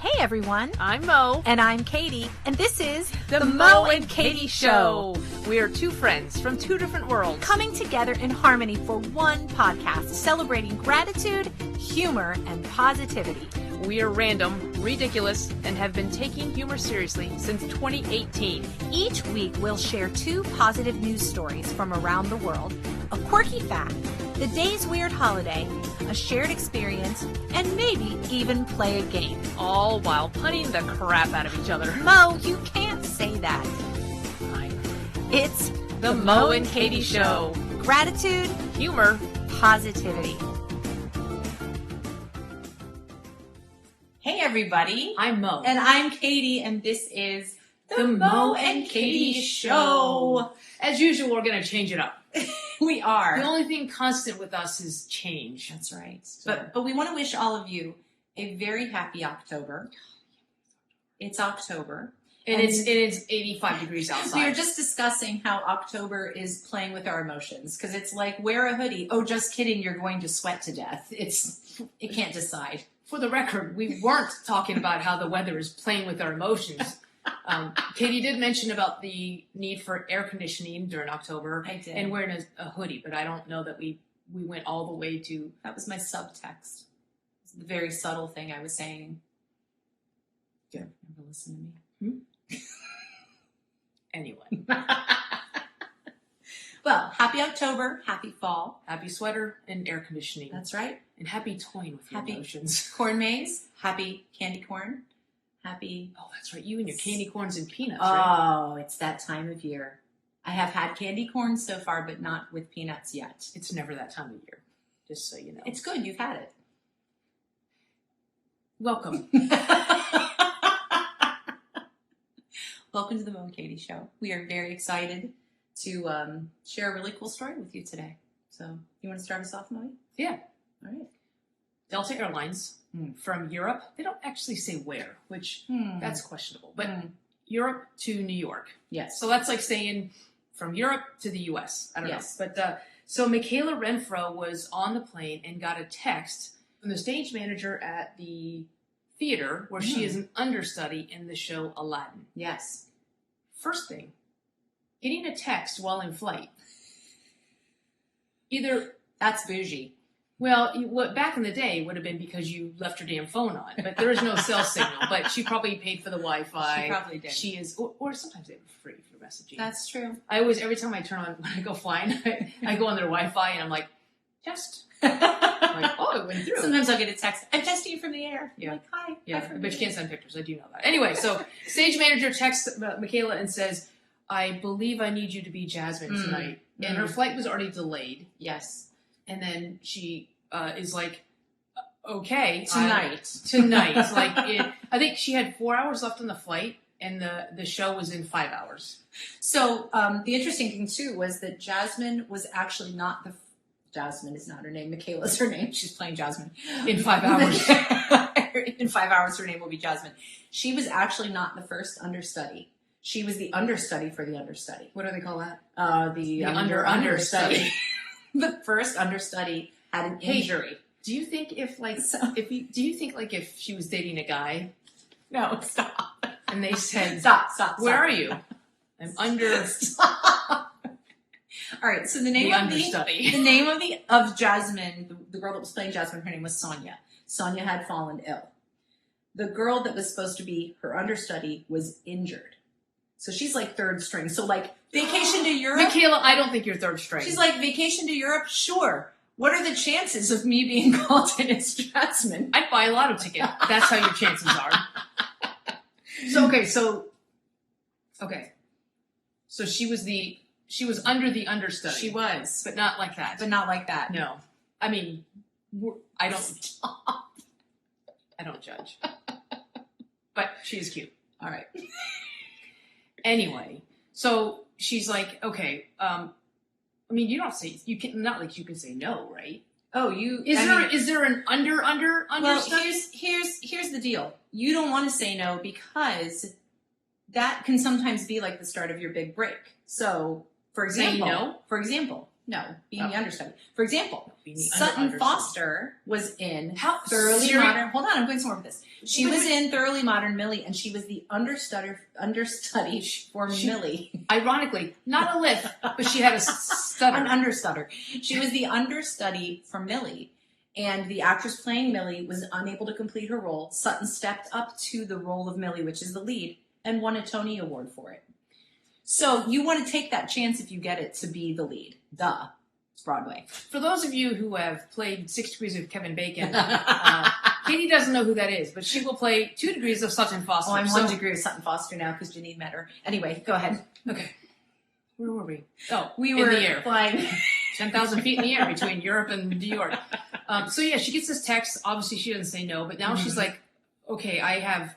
Hey everyone, I'm Mo. and I'm Katy, and this is The Mo and Katy Show. We are two friends from two different worlds coming together in harmony for one podcast celebrating gratitude, humor, and positivity. We are random, ridiculous, and have been taking humor seriously since 2018. Each week we'll share two positive news stories from around the world, a quirky fact, the day's weird holiday, a shared experience, and maybe even play a game. All while punning the crap out of each other. Mo, you can't say that. Fine. It's The Mo and Katy Show. Gratitude, Humor, positivity. Hey everybody. I'm Mo. And I'm Katy, and this is The Mo and Katy Show. As usual, we're going to change it up. We are. The only thing constant with us is change. That's right. So- But we want to wish all of you a very happy October. It's October. And it is 85 degrees outside. We were just discussing how October is playing with our emotions, because it's like, wear a hoodie. Oh, just kidding, you're going to sweat to death. It can't decide. For the record, we weren't talking about how the weather is playing with our emotions. Katy did mention about the need for air conditioning during October. I did. And wearing a hoodie, but I don't know that we went all the way to... That was my subtext. It's the very subtle thing I was saying. Yeah. Never listen to me. Anyway. Well, happy October, happy fall. Happy sweater and air conditioning. That's right. And happy toying with your Happy emotions. corn maze, happy candy corn, happy... Oh, that's right. You and your candy corns and peanuts, right? Oh, it's that time of year. I have had candy corn so far, but not with peanuts yet. It's never that time of year, just so you know. It's good. You've had it. Welcome. Welcome to the Mo and Katy Show. We are very excited to share a really cool story with you today. So, you want to start us off, Mo? Yeah. All right. Delta Airlines from Europe. They don't actually say where, which that's questionable. But Europe to New York. Yes. So that's like saying from Europe to the U.S. I don't know. But so Mikayla Renfrow was on the plane and got a text from the stage manager at the theater where she is an understudy in the show Aladdin. Yes. First thing, getting a text while in flight. Either... That's bougie. Well, what back in the day would have been because you left your damn phone on, but there is no cell signal. But she probably paid for the Wi-Fi. She probably did. She is, or sometimes they were free for messaging. That's true. I always, every time I turn on when I go flying, I go on their Wi-Fi and I'm like, just. I'm like, oh, it went through. Sometimes I'll get a text. I'm testing you from the air. Yeah. I'm like, hi. Yeah, but you can't send pictures. I do know that. Anyway, so stage manager texts Mikayla and says, "I believe I need you to be Jasmine tonight," and her flight was already delayed. Yes. And then she is like, okay. Tonight. Like, I think she had 4 hours left on the flight, and the show was in 5 hours. So the interesting thing, too, was that Jasmine was actually not the... Jasmine is not her name. Mikayla's her name. She's playing Jasmine. In 5 hours. In 5 hours, her name will be Jasmine. She was actually not the first understudy. She was the understudy for the understudy. What do they call that? The understudy. The first understudy had an injury. Do you think if she was dating a guy? No, stop. And they said, Stop. Where are you? I'm under. Stop. All right. So the name of Jasmine, the girl that was playing Jasmine, her name was Sonia. Sonia had fallen ill. The girl that was supposed to be her understudy was injured. So she's like third string. So like vacation to Europe. Mikayla, I don't think you're third string. She's like, vacation to Europe? Sure. What are the chances of me being called in as Jasmine? I'd buy a lotto ticket. That's how your chances are. So she was under the understudy. She was. But not like that. No. I mean, I don't judge. But she is cute. All right. Anyway, so she's like, okay, I mean, not like you can say no, right? Oh, is there an understudy? Well, here's the deal. You don't want to say no because that can sometimes be like the start of your big break. So, for example, No, being the understudy. For example, Being the Sutton understudy. Foster was in Thoroughly serious? Modern. Hold on, I'm going somewhere with this. She was in Thoroughly Modern Millie, and she was the understudy for Millie. Ironically, not a lift, but she had a stutter. An understutter. She was the understudy for Millie, and the actress playing Millie was unable to complete her role. Sutton stepped up to the role of Millie, which is the lead, and won a Tony Award for it. So you want to take that chance if you get it to be the lead. Duh. It's Broadway. For those of you who have played 6 Degrees of Kevin Bacon, Katie doesn't know who that is, but she will play 2 degrees of Sutton Foster. Oh, I'm 1 degree of Sutton Foster now because Janine met her. Anyway, go ahead. Okay. Where were we? Oh, we were in the air. Flying 10,000 feet in the air between Europe and New York. So yeah, she gets this text. Obviously, she doesn't say no, but now she's like, okay, I have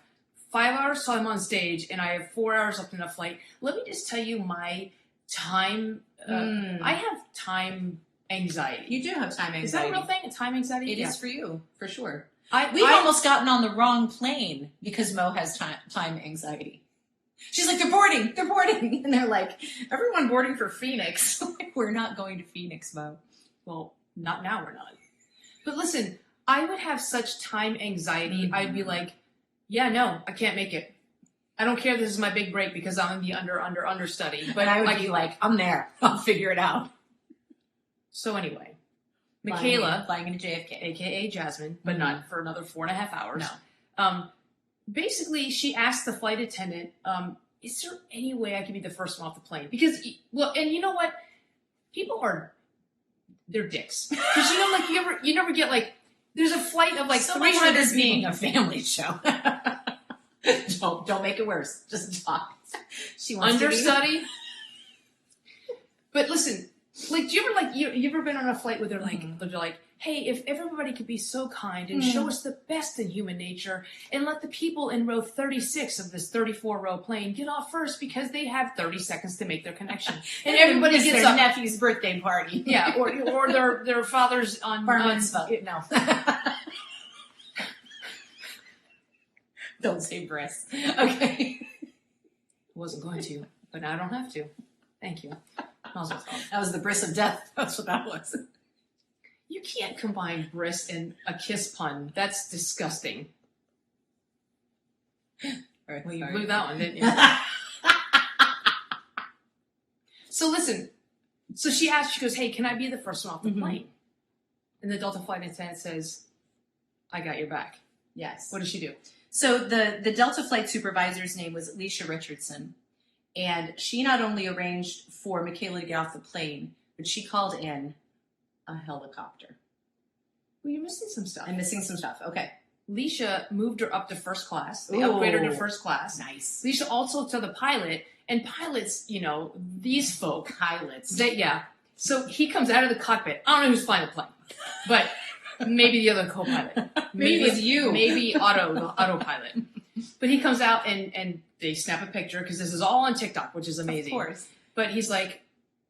5 hours till I'm on stage, and I have 4 hours left in a flight. Let me just tell you my time. I have time anxiety. You do have time anxiety. Is that a real thing? Time anxiety? It is for you, for sure. We've almost gotten on the wrong plane because Mo has time anxiety. She's like, they're boarding. And they're like, everyone boarding for Phoenix. We're not going to Phoenix, Mo. Well, not now, we're not. But listen, I would have such time anxiety. I'd be like, yeah, no, I can't make it. I don't care if this is my big break because I'm the understudy. But I would be like, I'm there. I'll figure it out. So anyway, Mikayla, flying into JFK, aka Jasmine, but not for another 4.5 hours. No. Basically, she asked the flight attendant, is there any way I could be the first one off the plane? Because, well, and you know what? People they're dicks. Because you never get like, there's a flight of like so 300 much people. Being a family show. Don't make it worse. Just talk. She wants understudy. But listen, like, do you ever you ever been on a flight where they're like, hey, if everybody could be so kind and show us the best in human nature and let the people in row 36 of this 34-row plane get off first because they have 30 seconds to make their connection. And everybody gets their up. nephew's birthday party. Yeah, or their father's on bar mitzvah. No. Don't say bris. Okay. Wasn't going to, but now I don't have to. Thank you. That was the bris of death. That's what that was. You can't combine bris and a kiss pun. That's disgusting. Right, well, you blew that one, didn't you? So listen. So she goes, hey, can I be the first one off the plane? And the Delta flight attendant says, I got your back. Yes. What did she do? So the Delta flight supervisor's name was Alicia Richardson. And she not only arranged for Mikayla to get off the plane, but she called in a helicopter. Well, you're missing some stuff. I'm missing some stuff. Okay. Alicia moved her up to first class. They upgraded her to first class. Nice. Alicia also told the pilot, and pilots, these folk. Pilots. So he comes out of the cockpit. I don't know who's flying the plane, but maybe the other co-pilot. Maybe it's you. Maybe the autopilot. But he comes out and they snap a picture because this is all on TikTok, which is amazing. Of course. But he's like,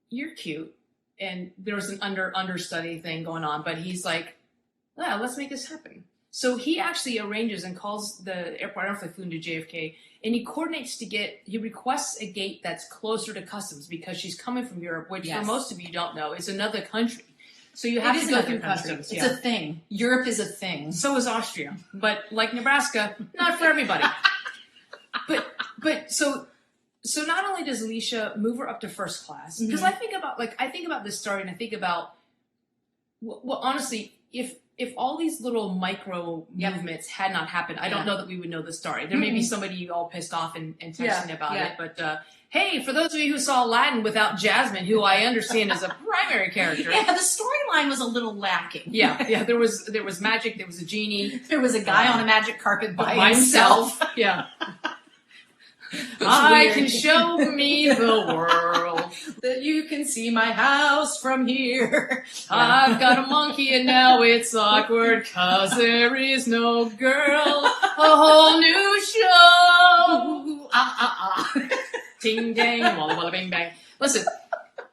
you're cute. And there was an understudy thing going on, but he's like, well, let's make this happen. So he actually arranges and calls the airport. I don't know if they flew into JFK, and he coordinates he requests a gate that's closer to customs because she's coming from Europe, which for most of you don't know is another country. So you have to go through customs. It's a thing. Europe is a thing. So is Austria, but like Nebraska, not for everybody. But so not only does Alicia move her up to first class, because I think about this story and I think about, well, honestly, if all these little micro movements had not happened, I don't know that we would know the story. There may be somebody all pissed off and texting about it, but hey, for those of you who saw Aladdin without Jasmine, who I understand is a primary character. Yeah, the storyline was a little lacking. Yeah, there was magic, there was a genie. There was a guy on a magic carpet by himself. Yeah. I can show me the world. That you can see my house from here. I've got a monkey and now it's awkward 'cause there is no girl. A whole new show. Ooh, Ting dang, walla walla bang bang. Listen,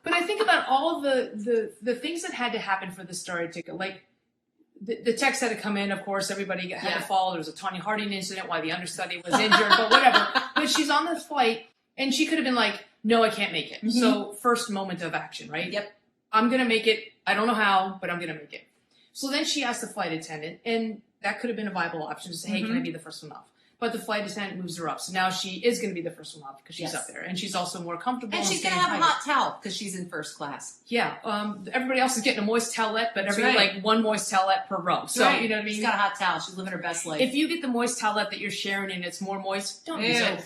but I think about all the things that had to happen for the story to go. Like, the text had to come in, of course, everybody had to follow. There was a Tanya Harding incident why the understudy was injured, but whatever. But she's on this flight, and she could have been like, no, I can't make it. So first moment of action, right? Yep. I'm going to make it. I don't know how, but I'm going to make it. So then she asked the flight attendant, and that could have been a viable option to say, hey, can I be the first one off? But the flight attendant moves her up. So now she is going to be the first one off because she's up there. And she's also more comfortable. And she's going to have a hot towel because she's in first class. Yeah. Everybody else is getting a moist towelette, but like one moist towelette per row. So, you know what I mean? She's got a hot towel. She's living her best life. If you get the moist towelette that you're sharing and it's more moist, don't use it.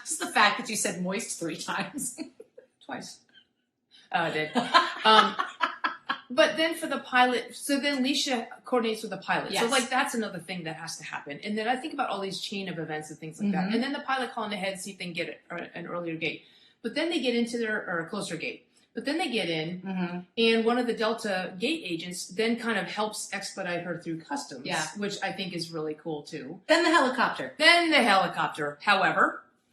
Just the fact that you said moist 3 times. Twice. I did. But then for the pilot, so then Leisha coordinates with the pilot. Yes. So like that's another thing that has to happen. And then I think about all these chain of events and things like that. And then the pilot calling ahead and see if they can get an earlier gate. But then they get into or a closer gate. But then they get in, and one of the Delta gate agents then kind of helps expedite her through customs, which I think is really cool too. Then the helicopter.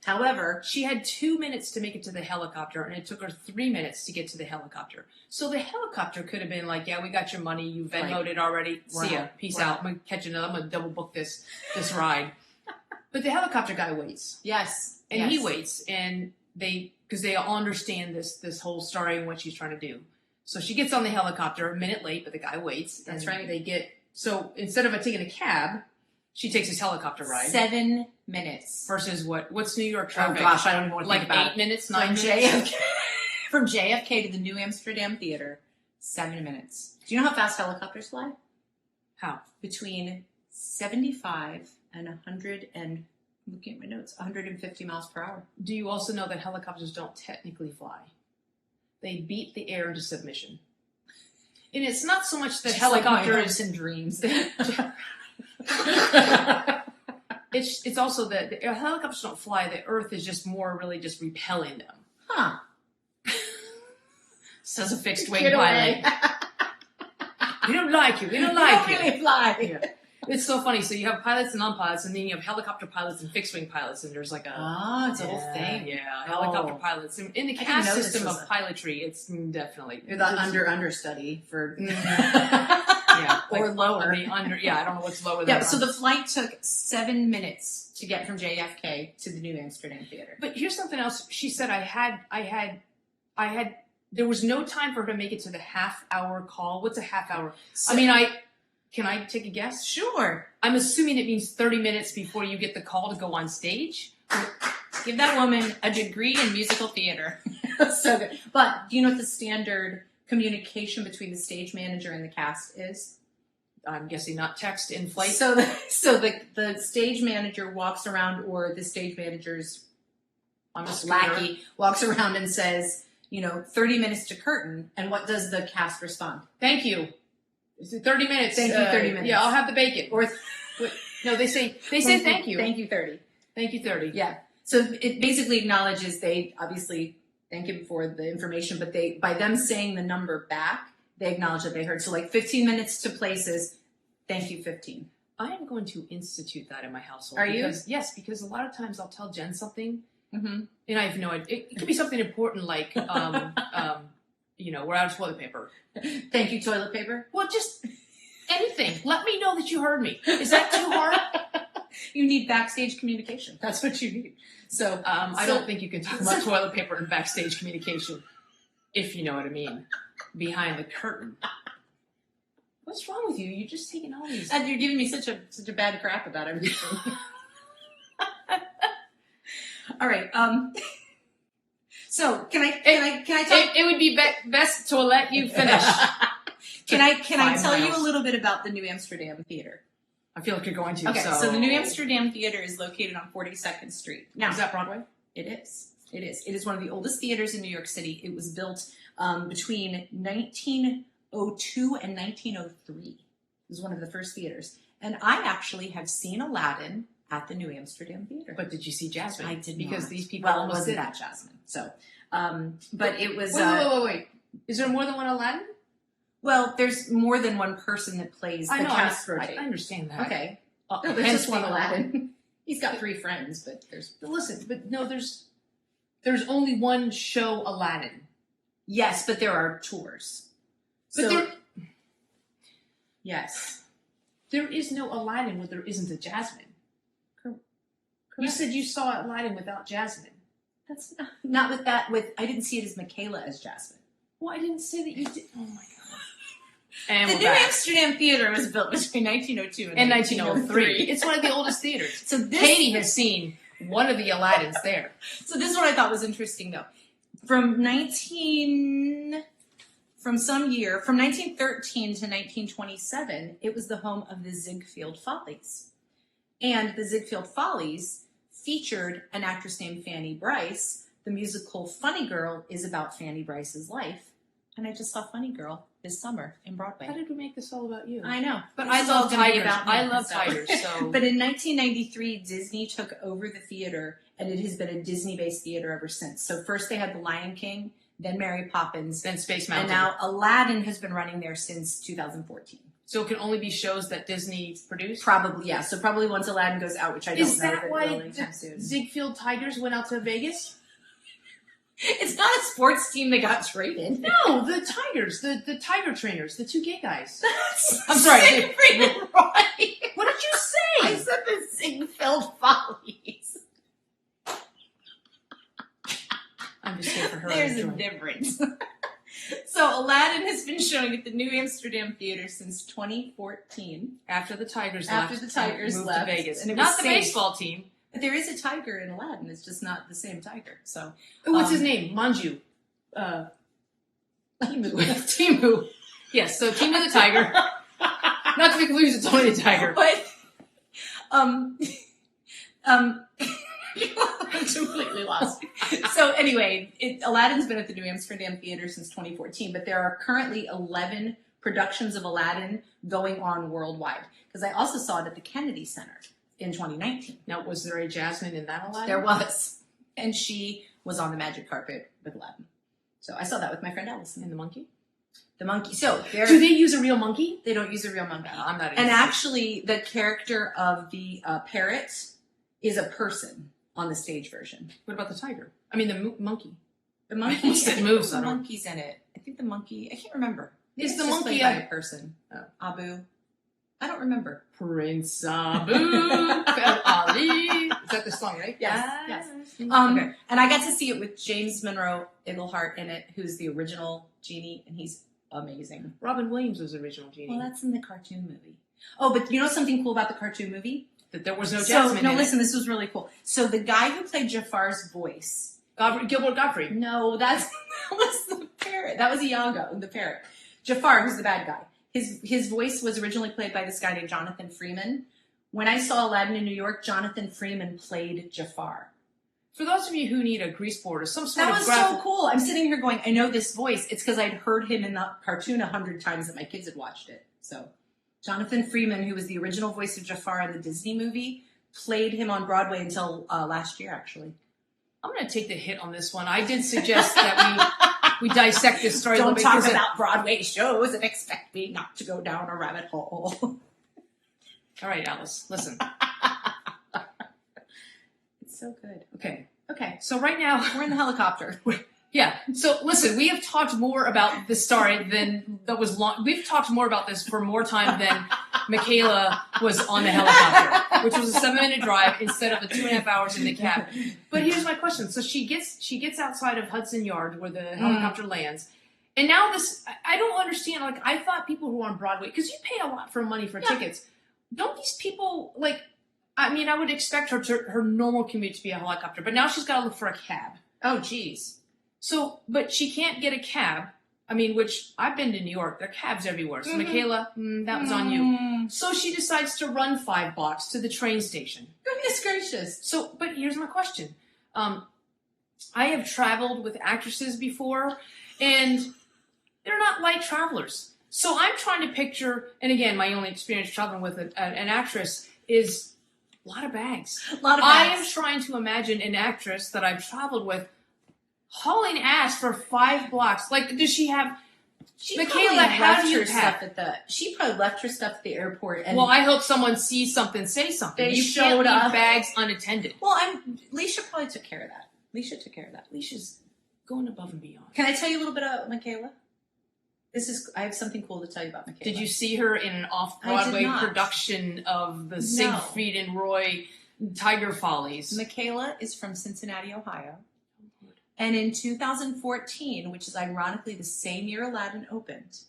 However, she had 2 minutes to make it to the helicopter, and it took her 3 minutes to get to the helicopter. So the helicopter could have been like, yeah, we got your money. You Venmo'd it already. See ya. Peace out. I'm going to catch another. I'm going to double book this ride. But the helicopter guy waits. Yes. And he waits. And because they all understand this whole story and what she's trying to do. So she gets on the helicopter a minute late, but the guy waits. That's right. So instead of taking a cab, she takes his helicopter ride. 7 minutes. Versus what's New York traffic? Oh gosh, I don't even want to think about it. 8 minutes, 9 minutes? From JFK to the New Amsterdam Theater, 7 minutes. Do you know how fast helicopters fly? How? Between 75 and 100 and, I'm looking at my notes, 150 miles per hour. Do you also know that helicopters don't technically fly? They beat the air into submission. And it's not so much that helicopters and dreams. It's also that the helicopters don't fly. The Earth is just really just repelling them. Huh. Says a fixed wing pilot. We don't like you. We don't like you. Really fly. Yeah. It's so funny. So you have pilots and non-pilots, and then you have helicopter pilots and fixed wing pilots, and there's like it's a whole thing. Yeah, helicopter pilots. In the caste system of pilotry, it's definitely the understudy for. Yeah, or lower. I don't know what's lower than so the flight took 7 minutes to get from JFK to the New Amsterdam Theater. But here's something else. She said there was no time for her to make it to the half-hour call. What's a half hour? So, can I take a guess? Sure. I'm assuming it means 30 minutes before you get the call to go on stage. Give that woman a degree in musical theater. So good. But do you know what the standard communication between the stage manager and the cast is? I'm guessing not text in flight. So the stage manager walks around, or the stage manager's lackey walks around and says, 30 minutes to curtain. And what does the cast respond? Thank you. Is it 30 minutes? Thank you, 30 minutes. Yeah, I'll have the bacon. Or no, they say thank you. Thank you, 30. Thank you, 30. Yeah. So it basically acknowledges they obviously thank him for the information, but by them saying the number back, they acknowledge that they heard. So 15 minutes to places, thank you, 15. I am going to institute that in my household. Are you? Yes, because a lot of times I'll tell Jen something, and I have no idea. It could be something important like, we're out of toilet paper. Thank you, toilet paper. Well, just anything. Let me know that you heard me. Is that too hard? You need backstage communication. That's what you need. So I don't think you can talk about toilet paper and backstage communication, if you know what I mean, behind the curtain. What's wrong with you? You're just taking all these. And you're giving me such a bad crap about everything. All right. So can I talk? It would be best to let you finish. Can I tell you a little bit about the New Amsterdam Theater? I feel like you're going to. Okay, so the New Amsterdam Theater is located on 42nd Street. Now, is that Broadway? It is. It is. It is one of the oldest theaters in New York City. It was built between 1902 and 1903. It was one of the first theaters. And I actually have seen Aladdin at the New Amsterdam Theater. But did you see Jasmine? I did because not. These people it wasn't that Jasmine. So, but it was. Wait. Is there more than one Aladdin? Well, there's more than one person that plays the cast rotate. I understand that. Okay. No, there's just one Aladdin. He's got 3 friends, but there's... there's only one show Aladdin. Yes, but there are tours. Yes. There is no Aladdin where there isn't a Jasmine. Correct. You said you saw Aladdin without Jasmine. That's not with that. I didn't see it as Mikayla as Jasmine. Well, I didn't say that you did. Oh my god. And the New Amsterdam Theater was built between 1902 and 1903. It's one of the oldest theaters. So Katy has seen one of the Aladdins there. So this is what I thought was interesting, though. From 1913 to 1927, it was the home of the Ziegfeld Follies. And the Ziegfeld Follies featured an actress named Fanny Brice. The musical Funny Girl is about Fanny Brice's life. And I just saw Funny Girl this summer in Broadway. How did we make this all about you? I know. But I love tigers. I love tigers. So. But in 1993, Disney took over the theater, and it has been a Disney-based theater ever since. So first they had The Lion King, then Mary Poppins, then Space Mountain. And now Aladdin has been running there since 2014. So it can only be shows that Disney produced? Probably, yeah. So probably once Aladdin goes out, which I don't know. Is that why the Ziegfeld Tigers went out to Vegas? It's not a sports team that got traded. No, the Tigers, the Tiger trainers, the two gay guys. I'm sorry. Siegfried and Roy. What did you say? I said the Ziegfeld Follies. I'm just here for her. There's a difference. So Aladdin has been showing at the New Amsterdam Theater since 2014. After the Tigers left. Moved left. To Vegas. And it not was the safe. Baseball team. But there is a tiger in Aladdin. It's just not the same tiger. So, what's his name? Manju. Timu. Timu. Yes. So Timu the tiger. Not to be confused, it's only the tiger. But I'm completely lost. So anyway, Aladdin's been at the New Amsterdam Theater since 2014, but there are currently 11 productions of Aladdin going on worldwide. Because I also saw it at the Kennedy Center in 2019. Now, was there a Jasmine in that Aladdin? There was. And she was on the magic carpet with Aladdin. So I saw that with my friend Allison. And the monkey? The monkey. So do they use a real monkey? They don't use a real monkey. No, I'm not. And actually, the character of the parrot is a person on the stage version. What about the tiger? I mean, the monkey. The monkey moves. The monkey's in it. I think the monkey. I can't remember. Is the monkey by a person? Oh. Abu. I don't remember. Prince Abu Ali. Is that the song, right? Yes. Okay. And I got to see it with James Monroe Iglehart in it, who's the original genie, and he's amazing. Robin Williams was the original genie. Well, that's in the cartoon movie. Oh, but you know something cool about the cartoon movie? That there was no Jasmine in listen, it. This was really cool. So the guy who played Jafar's voice... Gilbert Gottfried. No, that was the parrot. That was Iago, the parrot. Jafar, who's the bad guy. His voice was originally played by this guy named Jonathan Freeman. When I saw Aladdin in New York, Jonathan Freeman played Jafar. For those of you who need a grease board or some sort of That was so cool. I'm sitting here going, I know this voice. It's because I'd heard him in the cartoon 100 times that my kids had watched it. So Jonathan Freeman, who was the original voice of Jafar in the Disney movie, played him on Broadway until last year, actually. I'm going to take the hit on this one. I did suggest that we dissect this story Don't a little bit. Don't talk about Broadway shows and expect me not to go down a rabbit hole. All right, Alice, listen. It's so good. Okay. So right now... We're in the helicopter. Yeah. So listen, we have talked more about this story than that was long. We've talked more about this for more time than Mikayla was on the helicopter, which was a 7-minute drive instead of the 2.5 hours in the cab. But here's my question. So she gets outside of Hudson Yard where the helicopter lands. And now I don't understand. Like, I thought people who are on Broadway, because you pay a lot for money for tickets. Don't these people, like, I mean, I would expect her normal commute to be a helicopter, but now she's got to look for a cab. Oh, geez. So, but she can't get a cab. I mean, which I've been to New York. There are cabs everywhere. So, Mikayla, that was on you. So she decides to run 5 blocks to the train station. Goodness gracious. So, but here's my question. I have traveled with actresses before, and they're not light travelers. So I'm trying to picture, and again, my only experience traveling with an actress is a lot of bags. I am trying to imagine an actress that I've traveled with hauling ass for 5 blocks. Like, does she have... Mikayla, how do you pack? She probably left her stuff at the airport. And well, I hope someone sees something, say something. They you showed can't up. leave bags unattended. Well, Leisha probably took care of that. Leisha's going above and beyond. Can I tell you a little bit about Mikayla? I have something cool to tell you about Mikayla. Did you see her in an off-Broadway production of the Siegfried and Roy Tiger Follies? Mikayla is from Cincinnati, Ohio. And in 2014, which is ironically the same year Aladdin opened,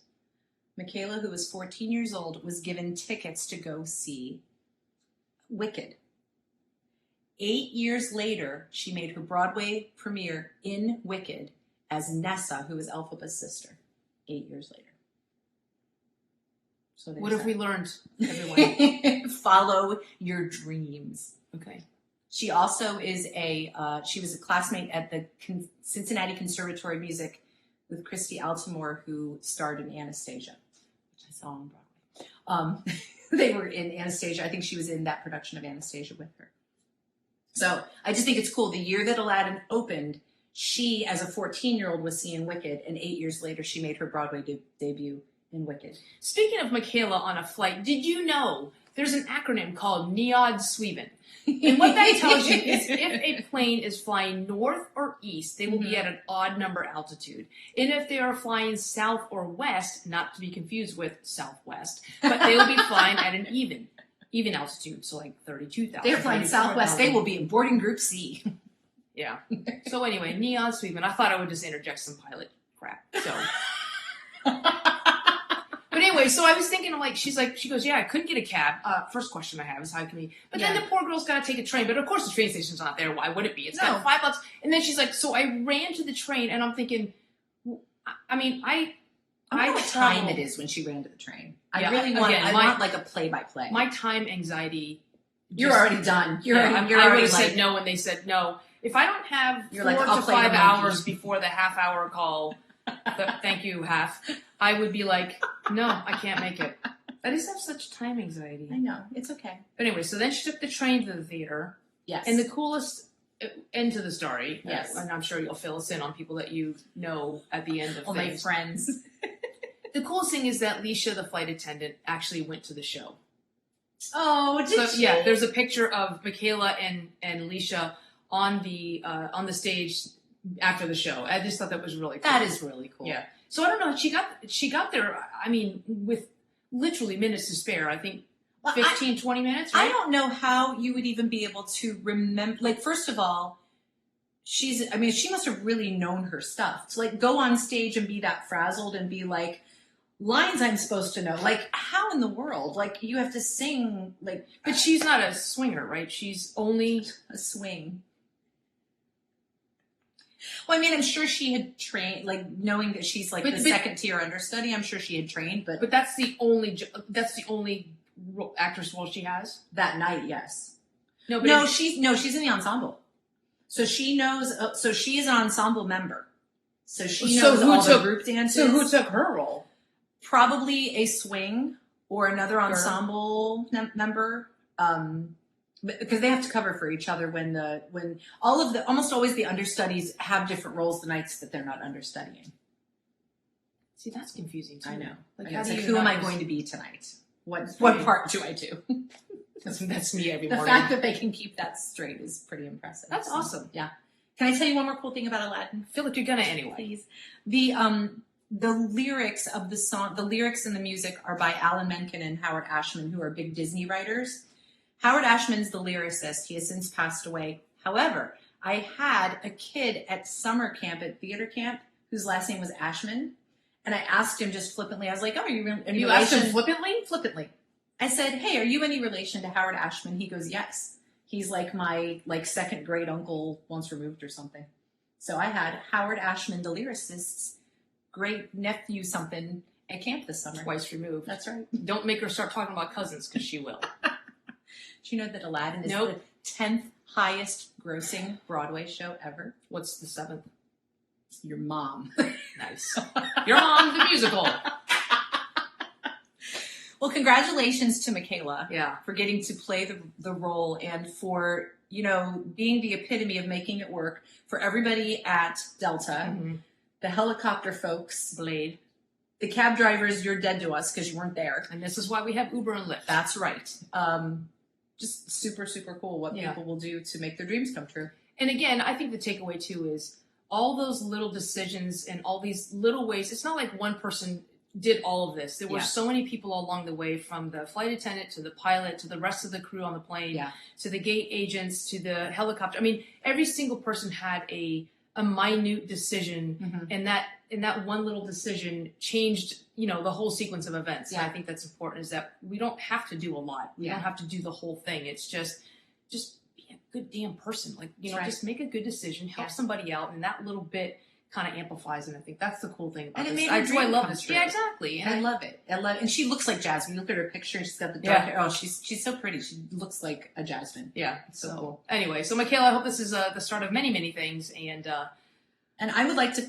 Mikayla, who was 14 years old, was given tickets to go see Wicked. 8 years later, she made her Broadway premiere in Wicked as Nessa, who was Elphaba's sister. 8 years later. So what have we learned, everyone? Follow your dreams. Okay. She also is she was a classmate at the Cincinnati Conservatory of Music with Christy Altamore, who starred in Anastasia, which I saw on Broadway. They were in Anastasia. I think she was in that production of Anastasia with her. So I just think it's cool. The year that Aladdin opened, she, as a 14-year-old, was seeing Wicked, and 8 years later, she made her Broadway debut in Wicked. Speaking of Mikayla on a flight, did you know there's an acronym called NEOD SWEVEN? And what that tells you is if a plane is flying north or east, they will be at an odd number altitude. And if they are flying south or west, not to be confused with southwest, but they will be flying at an even altitude, so like 32,000. They're flying southwest. They will be in boarding group C. Yeah. So anyway, NEOD SWEVEN. I thought I would just interject some pilot crap. So. But anyway, so I was thinking, I'm like, she goes, yeah, I couldn't get a cab. First question I have is how can we? But then the poor girl's got to take a train. But of course the train station's not there. Why would it be? It's got $5. And then she's like, so I ran to the train, and I'm thinking, I mean, I know what time it is when she ran to the train. I really want. I want like a play-by-play. My time anxiety. You're already done. I would have said no when they said no. If I don't have 4 to 5 hours before the half-hour call, thank you, half, I would be like, no, I can't make it. I just have such time anxiety. I know. It's okay. But anyway, so then she took the train to the theater. Yes. And the coolest end to the story, yes, and I'm sure you'll fill us in on people that you know at the end of my friends. The coolest thing is that Leisha, the flight attendant, actually went to the show. Oh, did she? Yeah, there's a picture of Mikayla and Leisha on the stage after the show. I just thought that was really cool. That is really cool. Yeah. So I don't know. She got there, I mean, with literally minutes to spare. I think 15, 20 minutes, right? I don't know how you would even be able to remember. Like, first of all, she must have really known her stuff. To like go on stage and be that frazzled and be like, lines I'm supposed to know. Like, how in the world? Like, you have to sing, like... But she's not a swinger, right? She's only... A swing. Well, I mean, I'm sure she had trained, like, knowing that she's, like, the second-tier understudy, I'm sure she had trained, but... But that's the only actress role she has? That night, yes. No, she's in the ensemble. So she knows... so she is an ensemble member. So she knows all the group dances. So who took her role? Probably a swing or another ensemble member, because they have to cover for each other when almost always the understudies have different roles the nights that they're not understudying. See, that's confusing too. I know. Like, who am I going to be tonight? What part do I do? That's me every morning. The fact that they can keep that straight is pretty impressive. That's awesome. Yeah. Can I tell you one more cool thing about Aladdin? I feel like you're gonna anyway. Please. The lyrics of the song, the lyrics and the music are by Alan Menken and Howard Ashman, who are big Disney writers. Howard Ashman's the lyricist. He has since passed away. However, I had a kid at summer camp, at theater camp, whose last name was Ashman. And I asked him just flippantly, I was like, oh, are you any relation? You asked him flippantly? Flippantly. I said, hey, are you any relation to Howard Ashman? He goes, yes. He's like my second grade uncle once removed or something. So I had Howard Ashman, the lyricist's great nephew something at camp this summer. Twice removed. That's right. Don't make her start talking about cousins, because she will. Do you know that Aladdin is the 10th highest grossing Broadway show ever? What's the 7th? Your mom. Nice. Your Mom, the musical. Well, congratulations to Mikayla, for getting to play the role and for, being the epitome of making it work for everybody at Delta, the helicopter folks, Blade, the cab drivers. You're dead to us because you weren't there. And this is why we have Uber and Lyft. That's right. Just super, super cool what people will do to make their dreams come true. And again, I think the takeaway too is all those little decisions and all these little ways. It's not like one person did all of this. There were so many people along the way, from the flight attendant to the pilot to the rest of the crew on the plane to the gate agents to the helicopter. I mean, every single person had a a minute decision, Mhm. and that one little decision changed, the whole sequence of events. Yeah. And I think that's important, is that we don't have to do a lot. We Yeah. don't have to do the whole thing. It's just be a good damn person. Like, That's right. just make a good decision, help Yeah. somebody out, and that little bit kind of amplifies. And I think that's the cool thing about And it this. made her dream love come this. true. Yeah, exactly. I love it. And she looks like Jasmine. Look at her picture. She's got the dark hair. Oh, she's so pretty. She looks like a Jasmine. Yeah. It's so cool. Anyway, so Mikayla, I hope this is the start of many, many things. And I would like to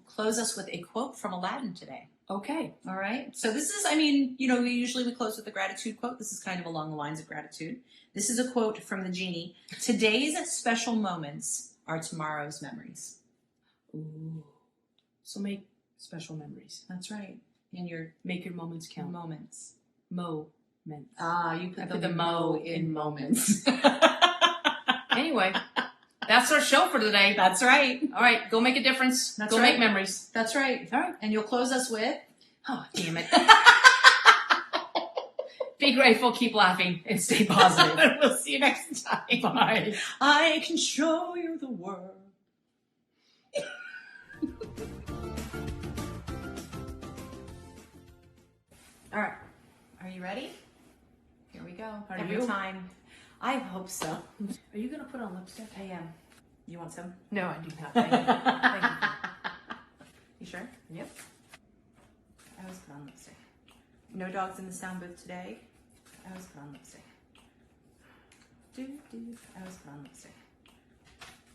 close us with a quote from Aladdin today. okay. All right. So this is, we close with a gratitude quote. This is kind of along the lines of gratitude. This is a quote from the genie. Today's special moments are tomorrow's memories. Ooh. So make special memories. That's right. Make your moments count. Moments. Moments. You put I the, put the mo mo in moments. Anyway, that's our show for today. That's right. All right, go make a difference. That's go right. make memories. That's right. All right. And you'll close us with? Oh, damn it. Be grateful, keep laughing, and stay positive. We'll see you next time. Bye. I can show you the world. All right. Are you ready? Here we go. Are Every you? time. I hope so. Are you going to put on lipstick? I am. You want some? No, I do not. Thank you. Thank you. You sure? Yep. I always put on lipstick. No dogs in the sound booth today. I always put on lipstick. I always put on lipstick.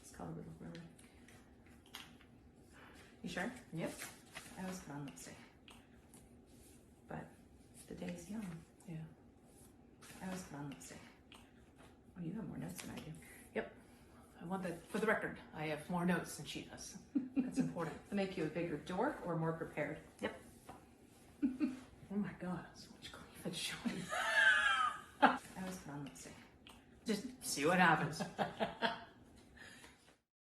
It's called a little brother. You sure? Yep. I always put on lipstick. But the day is young. Yeah. I always put on lipstick. Oh, you have more notes than I do. Yep. I want that for the record. I have more notes than she does. That's important. To make you a bigger dork or more prepared? Yep. Oh my god, so much cleavage showing. I always put on lipstick. Just see what happens.